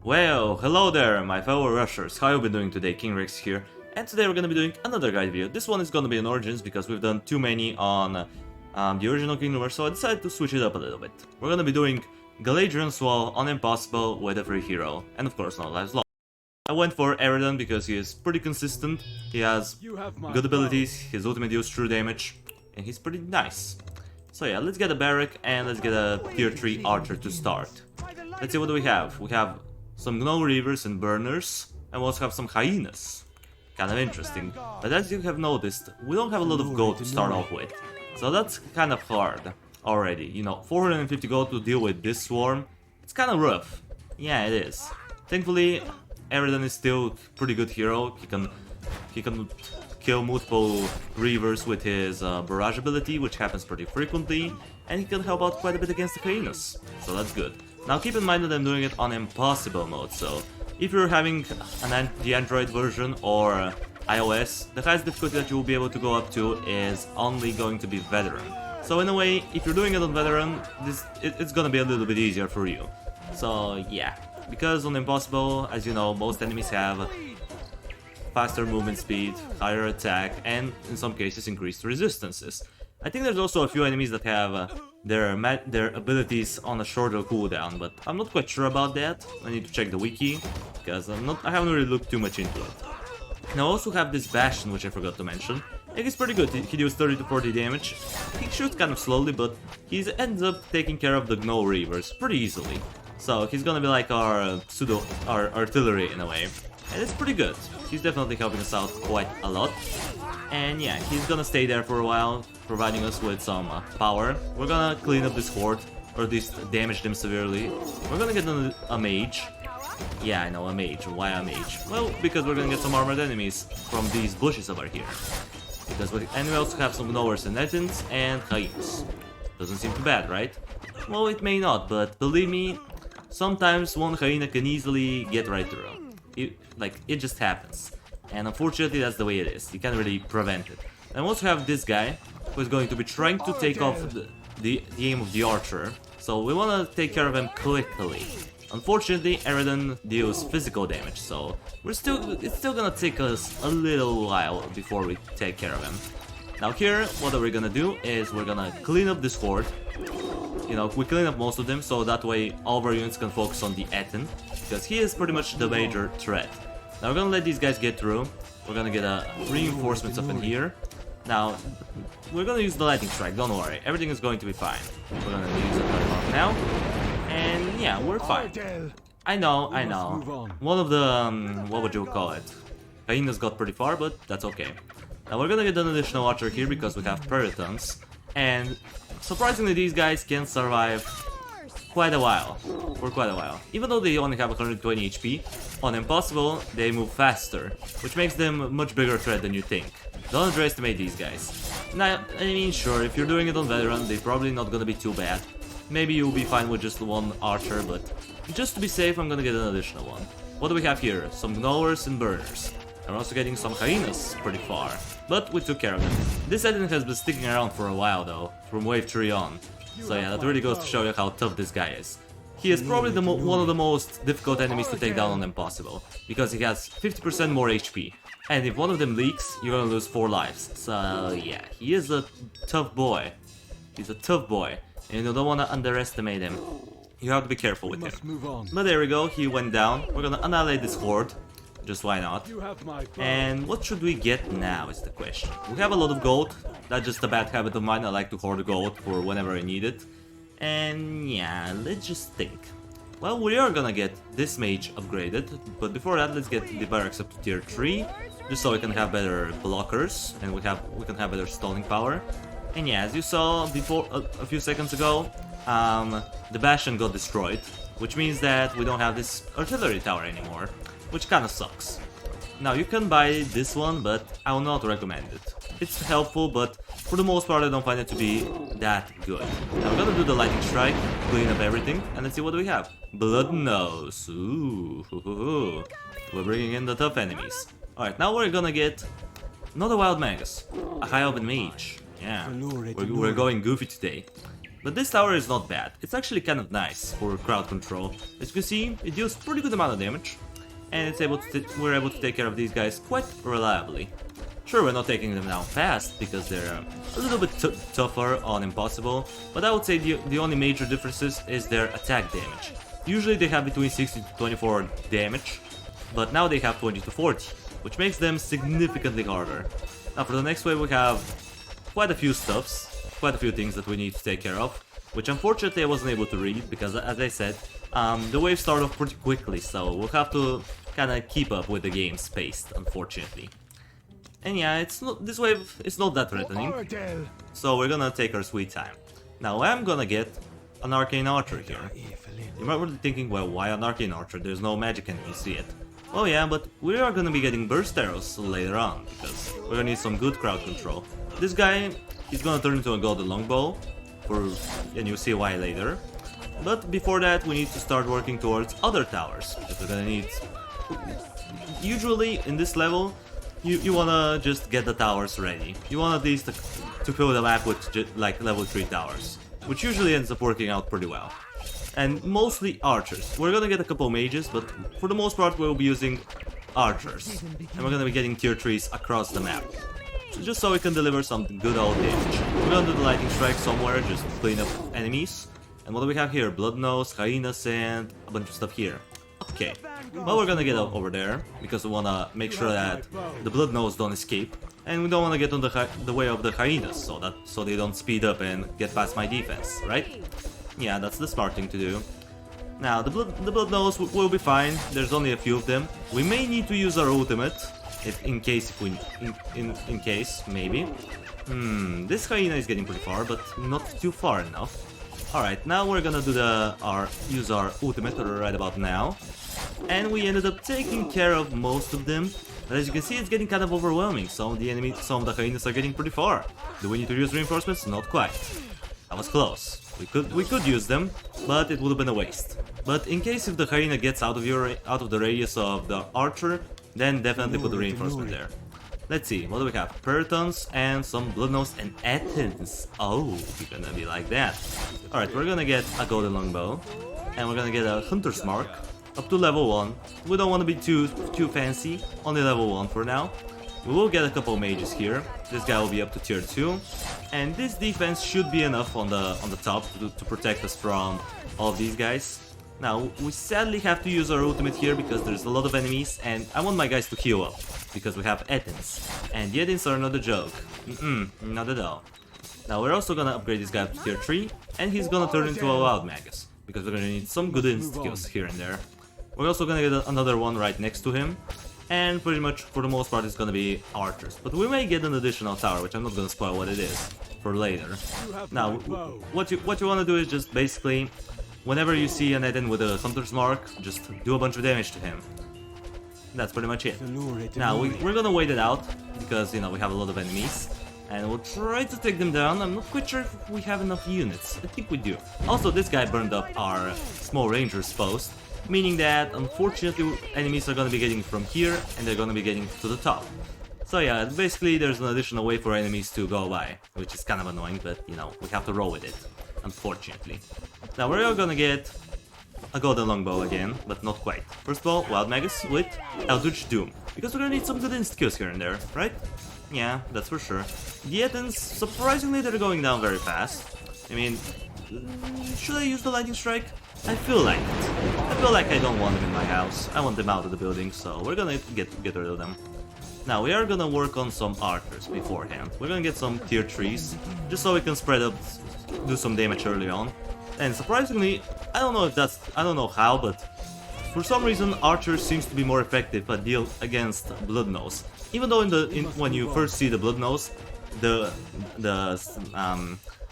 Well, hello there, my fellow rushers. How you been doing today? King Rex here, and today we're gonna be doing another guide video. This one is gonna be on Origins because we've done too many on the original Kingdom Rush, so I decided to switch it up a little bit. We're gonna be doing Galadrian's Wall on Impossible with a free hero, and of course no lives lost. I went for Eridan because he is pretty consistent, he has good abilities, his ultimate deals true damage, and he's pretty nice. So yeah, let's get a barrack and let's get a tier 3 archer to start. Let's see what do we have. We have some Gnoll Reavers and Burners, and we also have some Hyenas. Kind of interesting, but as you have noticed, we don't have a lot of gold to start off with. So that's kind of hard already, you know, 450 gold to deal with this swarm, it's kind of rough. Yeah, it is. Thankfully, Eridan is still a pretty good hero, he can kill multiple Reavers with his barrage ability, which happens pretty frequently, and he can help out quite a bit against the Hyenas, so that's good. Now keep in mind that I'm doing it on Impossible mode, so if you're having the Android version or iOS, the highest difficulty that you will be able to go up to is only going to be Veteran. So in a way, if you're doing it on Veteran, it's gonna be a little bit easier for you. So yeah, because on Impossible, as you know, most enemies have faster movement speed, higher attack, and in some cases increased resistances. I think there's also a few enemies that have their abilities on a shorter cooldown, but I'm not quite sure about that. I need to check the wiki, because I haven't really looked too much into it. Now I also have this Bastion, which I forgot to mention. I think it's pretty good, he deals 30 to 40 damage. He shoots kind of slowly, but he ends up taking care of the Gnoll Reavers pretty easily. So he's gonna be like our artillery in a way. And it's pretty good. He's definitely helping us out quite a lot. And yeah, he's gonna stay there for a while, providing us with some power. We're gonna clean up this horde, or at least damage them severely. We're gonna get a mage. Yeah, I know, a mage. Why a mage? Well, because we're gonna get some armored enemies from these bushes over here. And we also have some Gnowers and Netins and Hyenas. Doesn't seem too bad, right? Well, it may not, but believe me, sometimes one Hyena can easily get right through. It just happens. And unfortunately, that's the way it is. You can't really prevent it. And we also have this guy, who is going to be trying to take off the aim of the archer. So we want to take care of him quickly. Unfortunately, Eridan deals physical damage, so it's still gonna take us a little while before we take care of him. Now here, what we're gonna do is we're gonna clean up this horde. You know, we clean up most of them, so that way all of our units can focus on the Etten, because he is pretty much the major threat. Now we're gonna let these guys get through. We're gonna get a reinforcements up in here. Now, we're gonna use the lightning strike, don't worry, everything is going to be fine. We're gonna use it now, and yeah, we're fine. I know. One of the, what would you call it? Hyenas got pretty far, but that's okay. Now we're gonna get an additional archer here because we have Peritons, and surprisingly these guys can survive for quite a while. Even though they only have 120 HP, on Impossible they move faster, which makes them a much bigger threat than you think. Don't underestimate these guys. Now, I mean, sure, if you're doing it on Veteran, they're probably not gonna be too bad. Maybe you'll be fine with just one archer, but just to be safe, I'm gonna get an additional one. What do we have here? Some Gnowers and Burners. We're also getting some Hyenas pretty far, but we took care of them. This Eden has been sticking around for a while though, from wave 3 on. So yeah, that really goes to show you how tough this guy is. He is probably one of the most difficult enemies to take down on Impossible, because he has 50% more HP. And if one of them leaks, you're gonna lose 4 lives. So yeah, he is a tough boy. He's a tough boy, and you don't wanna underestimate him. You have to be careful with him. But there we go, he went down. We're gonna annihilate this horde. Just why not? And what should we get now is the question. We have a lot of gold. That's just a bad habit of mine. I like to hoard gold for whenever I need it. And yeah, let's just think. Well, we are gonna get this mage upgraded, but before that, let's get the barracks up to tier 3, just so we can have better blockers and we can have better stalling power. And yeah, as you saw before a few seconds ago, the Bastion got destroyed, which means that we don't have this artillery tower anymore, which kinda sucks. Now you can buy this one, but I will not recommend it. It's helpful, but for the most part I don't find it to be that good. Now we're gonna do the lightning strike, clean up everything, and let's see what do we have. Blood Nose. Ooh, we're bringing in the tough enemies. Alright, now we're gonna get not a Wild Magus, a High Elven Mage. Yeah, we're going goofy today. But this tower is not bad. It's actually kind of nice for crowd control. As you can see, it deals pretty good amount of damage, and we're able to take care of these guys quite reliably. Sure, we're not taking them down fast because they're a little bit tougher on Impossible, but I would say the only major differences is their attack damage. Usually they have between 60 to 24 damage, but now they have 20 to 40, which makes them significantly harder. Now for the next wave we have quite a few things that we need to take care of, which unfortunately I wasn't able to read because, as I said, the waves start off pretty quickly, so we'll have to kind of keep up with the game's pace, unfortunately. And yeah, this wave is not that threatening, so we're gonna take our sweet time. Now I'm gonna get an Arcane Archer here. You might be thinking, well, why an Arcane Archer? There's no magic enemies yet. Oh yeah, but we are gonna be getting Burst Arrows later on, because we're gonna need some good crowd control. This guy, he's gonna turn into a Golden Longbow, and you'll see why later. But before that, we need to start working towards other towers, because we're gonna need... Usually, in this level, you wanna just get the towers ready. You want at least to fill the map with like level 3 towers, which usually ends up working out pretty well. And mostly archers. We're gonna get a couple mages, but for the most part we'll be using archers. And we're gonna be getting tier 3s across the map. So just so we can deliver some good old damage. We're gonna do the lightning strike somewhere, just to clean up enemies. And what do we have here? Blood Nose, Hyenas, and a bunch of stuff here. Okay, well we're gonna get over there, because we wanna make sure that the Blood Nose don't escape. And we don't wanna get on the way of the Hyenas, so they don't speed up and get past my defense, right? Yeah, that's the smart thing to do. Now, the Blood Nose will be fine. There's only a few of them. We may need to use our ultimate, in case, maybe. This Hyena is getting pretty far, but not too far enough. Alright, now we're gonna use our ultimate right about now. And we ended up taking care of most of them. But as you can see, it's getting kind of overwhelming. Some of the Hyenas are getting pretty far. Do we need to use reinforcements? Not quite. That was close. We could use them, but it would have been a waste. But in case if the Hyena gets out of the radius of the archer, then definitely put the reinforcement there. Let's see, what do we have? Peritons and some Bloodnose and Athens. Oh, you're gonna be like that. Alright, we're gonna get a Golden Longbow, and we're gonna get a Hunter's Mark up to level 1. We don't want to be too fancy, only level 1 for now. We will get a couple mages here. This guy will be up to tier 2, and this defense should be enough on the top to protect us from all of these guys. Now, we sadly have to use our ultimate here because there's a lot of enemies, and I want my guys to heal up, because we have Athens, and the Athens are not a joke. Not at all. Now, we're also gonna upgrade this guy up to tier 3, and he's gonna turn into a Wild Magus, because we're gonna need some good insta-kills here and there. We're also gonna get another one right next to him, and pretty much for the most part it's gonna be archers. But we may get an additional tower, which I'm not gonna spoil what it is for later. Now, what you wanna do is just basically, whenever you see an Eden with a Hunter's Mark, just do a bunch of damage to him. That's pretty much it. Now, we're gonna wait it out, because, you know, we have a lot of enemies, and we'll try to take them down. I'm not quite sure if we have enough units. I think we do. Also, this guy burned up our small ranger's post, meaning that, unfortunately, enemies are gonna be getting from here, and they're gonna be getting to the top. So yeah, basically there's an additional way for enemies to go by, which is kind of annoying, but, you know, we have to roll with it, unfortunately. Now we're gonna get a Golden Longbow again, but not quite. First of all, Wild Magus with Eldritch Doom, because we're gonna need some good insta-kills here and there, right? Yeah, that's for sure. The Athens, surprisingly, they're going down very fast. I mean, should I use the Lightning Strike? I feel like it. I feel like I don't want them in my house. I want them out of the building, so we're gonna get rid of them. Now, we are gonna work on some archers beforehand. We're gonna get some tier 3s, just so we can spread up, do some damage early on. And surprisingly, I don't know how, but for some reason archers seems to be more effective at deal against Bloodnose. Even though when you first see the Bloodnose, the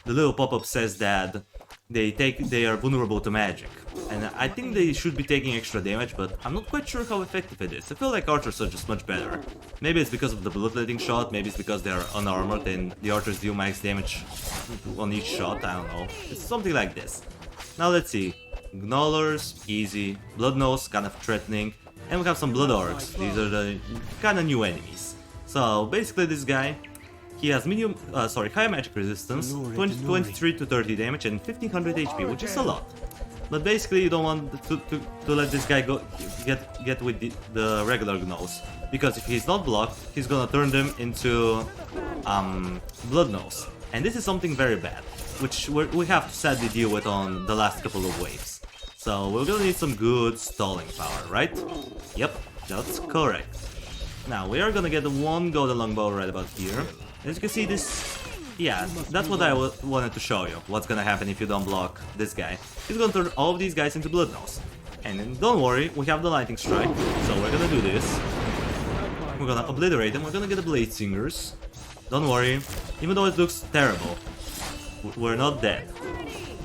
little pop-up says that they are vulnerable to magic. And I think they should be taking extra damage, but I'm not quite sure how effective it is. I feel like archers are just much better. Maybe it's because of the bloodletting shot, maybe it's because they are unarmored and the archers deal max damage on each shot, I don't know. It's something like this. Now let's see. Gnawlers, easy. Bloodnose, kind of threatening. And we have some Blood Orcs. These are the kind of new enemies. So basically this guy, he has high magic resistance, 23 to 30 damage and 1500 HP, which is a lot. But basically you don't want to let this guy get with the regular Gnomes, because if he's not blocked, he's gonna turn them into Blood Gnomes. And this is something very bad, which we have to sadly deal with on the last couple of waves. So we're gonna need some good stalling power, right? Yep, that's correct. Now we are gonna get one golden longbow right about here. As you can see, this... yeah, that's what I wanted to show you. What's gonna happen if you don't block this guy. He's gonna turn all of these guys into Blood Gnomes. And then, don't worry, we have the Lightning Strike, so we're gonna do this. We're gonna obliterate them, we're gonna get the Blade Singers. Don't worry, even though it looks terrible, we're not dead.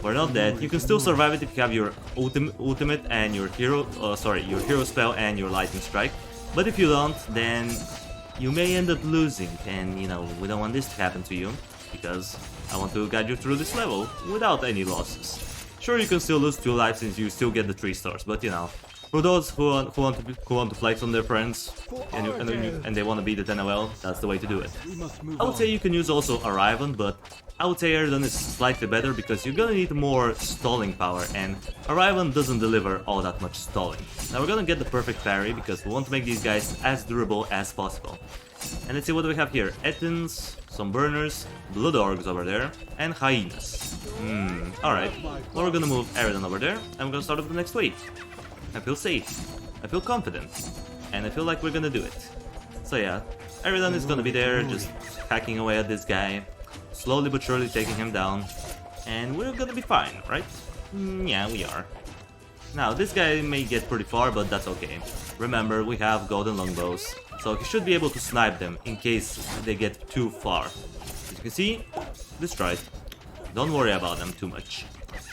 We're not dead. You can still survive it if you have your ultimate and your hero spell and your Lightning Strike. But if you don't, then you may end up losing, and you know, we don't want this to happen to you, because I want to guide you through this level without any losses. Sure, you can still lose 2 lives since you still get the 3 stars, but you know, for those who want to flex on their friends and they want to beat the NLL, that's the way to do it. I would say you can use also Eridan, but I would say Eridan is slightly better because you're gonna need more stalling power, and Eridan doesn't deliver all that much stalling. Now we're gonna get the perfect parry because we want to make these guys as durable as possible. And let's see what we have here. Ettins, some burners, blood orgs over there, and hyenas. Alright. Well, we're gonna move Eridan over there, and we're gonna start up the next wave. I feel safe, I feel confident, and I feel like we're gonna do it. So yeah, Eridan is gonna be there, just hacking away at this guy, slowly but surely taking him down, and we're gonna be fine, right? Yeah, we are. Now, this guy may get pretty far, but that's okay. Remember, we have golden longbows, so he should be able to snipe them in case they get too far. As you can see, destroyed. Don't worry about them too much.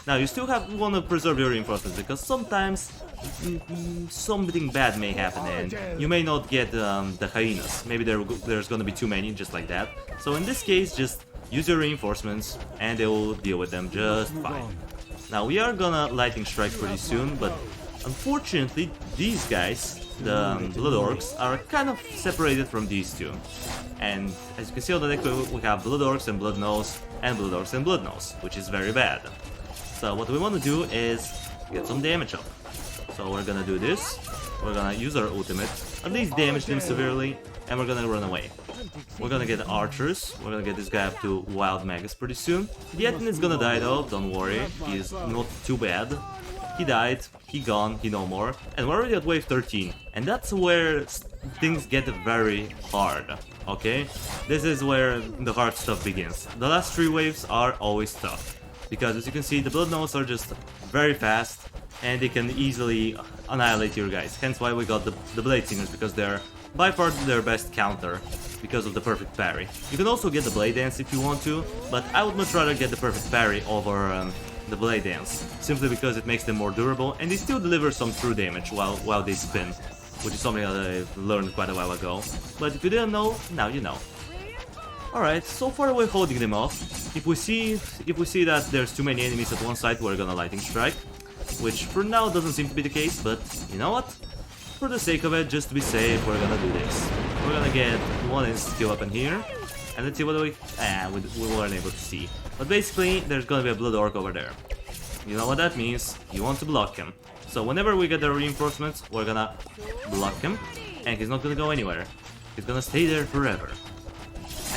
Now, you still want to preserve your reinforcements, because sometimes something bad may happen and you may not get the hyenas. Maybe there's gonna be too many, just like that. So in this case, just use your reinforcements and they will deal with them just fine. Now, we are gonna Lightning Strike pretty soon, but unfortunately, these guys, the Blood Orcs, are kind of separated from these two. And as you can see on the deck, we have Blood Orcs and Blood Nose, and Blood Orcs and Blood Nose, which is very bad. So what we want to do is get some damage up. So we're gonna do this, we're gonna use our ultimate, at least damage them severely, and we're gonna run away. We're gonna get archers, we're gonna get this guy up to Wild Magus pretty soon. The Etin is gonna die though, don't worry, he's not too bad. He died, he gone, he no more, and we're already at wave 13. And that's where things get very hard, okay? This is where the hard stuff begins. The last 3 waves are always tough, because as you can see, the Blood Nodes are just very fast, and they can easily annihilate your guys. Hence why we got the Blade Singers, because they're by far their best counter, because of the perfect parry. You can also get the Blade Dance if you want to, but I would much rather get the perfect parry over the Blade Dance, simply because it makes them more durable, and they still deliver some true damage while they spin, which is something that I learned quite a while ago. But if you didn't know, now you know. Alright, so far we're holding them off. If we see that there's too many enemies at one side, we're gonna Lightning Strike. Which for now doesn't seem to be the case, but you know what? For the sake of it, just to be safe, we're gonna do this. We're gonna get one instant kill up in here, and let's see what we weren't able to see. But basically, there's gonna be a Blood Orc over there. You know what that means? You want to block him. So whenever we get the reinforcements, we're gonna block him, and he's not gonna go anywhere. He's gonna stay there forever.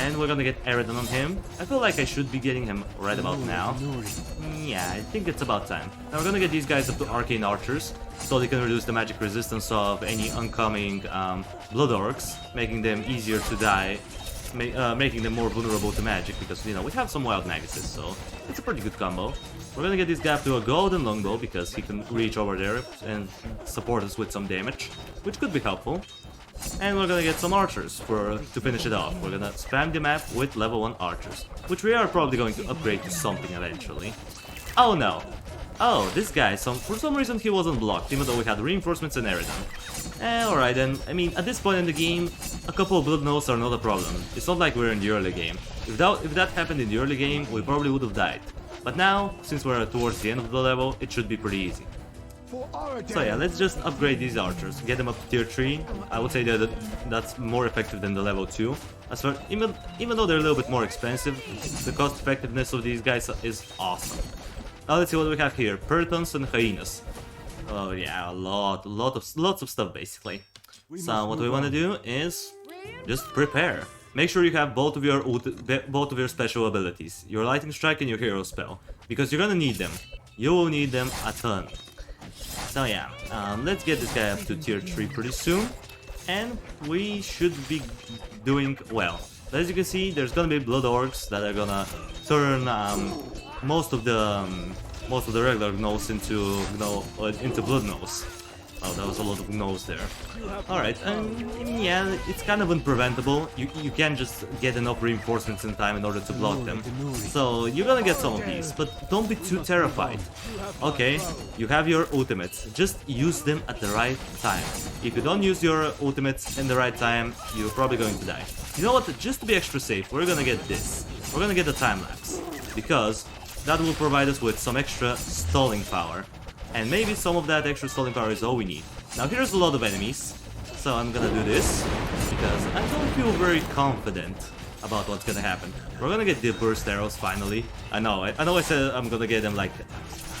And we're gonna get Eridan on him. I feel like I should be getting him right about now. Yeah, I think it's about time. Now we're gonna get these guys up to Arcane Archers, so they can reduce the magic resistance of any oncoming Blood Orcs, making them easier to die, making them more vulnerable to magic, because, you know, we have some Wild Maguses, so it's a pretty good combo. We're gonna get this guy up to a Golden Longbow, because he can reach over there and support us with some damage, which could be helpful. And we're gonna get some archers to finish it off. We're gonna spam the map with level 1 archers, which we are probably going to upgrade to something eventually. Oh no! Oh, this guy, for some reason he wasn't blocked, even though we had reinforcements and Eridan. Alright then, I mean, at this point in the game, a couple of Blood Nodes are not a problem. It's not like we're in the early game. If that happened in the early game, we probably would have died. But now, since we're towards the end of the level, it should be pretty easy. So yeah, let's just upgrade these archers, get them up to tier 3. I would say that that's more effective than the level 2. As for, even though they're a little bit more expensive, the cost effectiveness of these guys is awesome. Now let's see what we have here. Purtons and hyenas. Oh yeah, lots of stuff basically. So what we want to do is just prepare. Make sure you have both of your special abilities, your lightning strike and your hero spell, because you're gonna need them. You will need them a ton. So yeah, let's get this guy up to tier 3 pretty soon, and we should be doing well. But as you can see, there's gonna be blood orcs that are gonna turn most of the regular gnolls into blood gnolls. Oh, that was a lot of gnolls there. Alright, yeah, it's kind of unpreventable. You can't just get enough reinforcements in time in order to block them. So you're gonna get some of these, but don't be too terrified. Okay, you have your ultimates. Just use them at the right time. If you don't use your ultimates in the right time, you're probably going to die. You know what? Just to be extra safe, we're gonna get this. We're gonna get the time lapse, because that will provide us with some extra stalling power. And maybe some of that extra stalling power is all we need. Now here's a lot of enemies, so I'm gonna do this, because I don't feel very confident about what's gonna happen. We're gonna get the burst arrows finally. I know I said I'm gonna get them like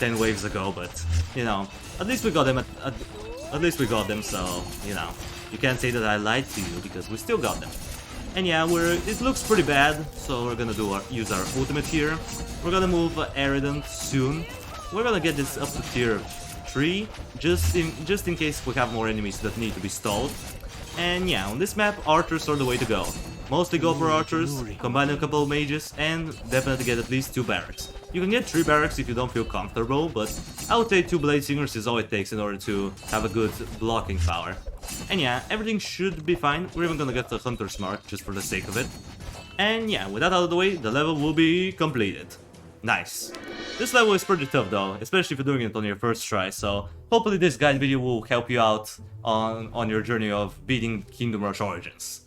10 waves ago, but you know, at least we got them at least we got them, so you know, you can't say that I lied to you, because we still got them. And yeah, it looks pretty bad, so we're gonna use our ultimate here. We're gonna move Eridan soon. We're gonna get this up to tier 3, just in case we have more enemies that need to be stalled. And yeah, on this map, archers are the way to go. Mostly go for archers, combine a couple of mages, and definitely get at least 2 barracks. You can get 3 barracks if you don't feel comfortable, but I would say 2 blade singers is all it takes in order to have a good blocking power. And yeah, everything should be fine. We're even gonna get the Hunter's Mark just for the sake of it. And yeah, with that out of the way, the level will be completed. Nice. This level is pretty tough though, especially if you're doing it on your first try, so hopefully this guide video will help you out on your journey of beating Kingdom Rush Origins.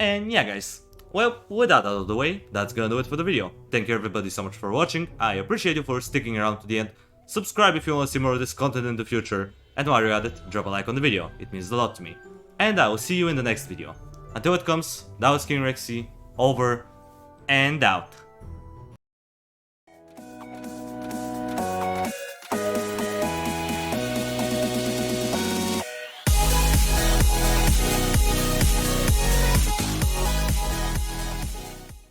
And yeah guys, well, with that out of the way, that's gonna do it for the video. Thank you everybody so much for watching, I appreciate you for sticking around to the end. Subscribe if you want to see more of this content in the future, and while you're at it, drop a like on the video, it means a lot to me. And I will see you in the next video. Until it comes, that was King Rexy, over and out.